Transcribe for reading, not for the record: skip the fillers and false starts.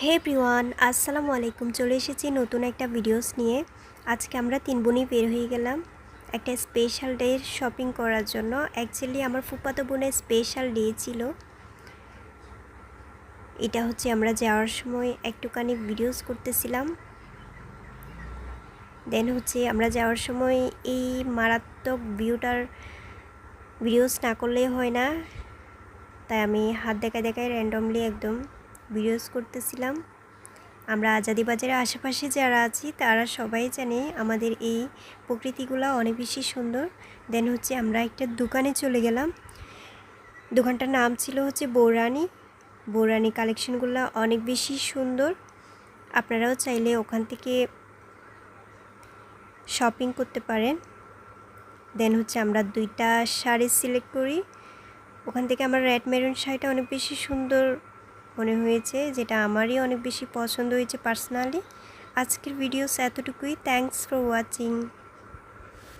হে everyone, আসসালামু আলাইকুম। চলে এসেছি নতুন একটা ভিডিওস নিয়ে। আজকে আমরা তিন বোনই বের হয়ে গেলাম একটা স্পেশাল ডে শপিং করার জন্য। অ্যাকচুয়ালি আমার ফুফাতো বোনের স্পেশাল ডে ছিল। এটা হচ্ছে আমরা যাওয়ার সময় একটুখানি ভিডিওস করতেছিলাম। দেন হচ্ছে আমরা যাওয়ার সময় এই মারাত্মক ভিউটার ভিডিওস না করলেই হয় না, তাই আমি হাত দেখায় দেখায় র্যান্ডমলি একদম ভিডিওস করতেছিলাম। আমরা আজাদি বাজারের আশেপাশে যারা আছি তারা সবাই জানে আমাদের এই প্রকৃতিগুলো অনেক বেশি সুন্দর। দেন হচ্ছে আমরা একটা দোকানে চলে গেলাম। দোকানটার নাম ছিল হচ্ছে বৌরানী কালেকশনগুলো অনেক বেশি সুন্দর। আপনারাও চাইলে ওখান থেকে শপিং করতে পারেন। দেন হচ্ছে আমরা দুইটা শাড়ি সিলেক্ট করি। ওখান থেকে আমার রেড মেরুন শাড়িটা অনেক বেশি সুন্দর মনে হয়েছে, যেটা আমারই অনেক বেশি পছন্দ হয়েছে পার্সোনালি। আজকের ভিডিওস এতটুকুই। Thanks for watching.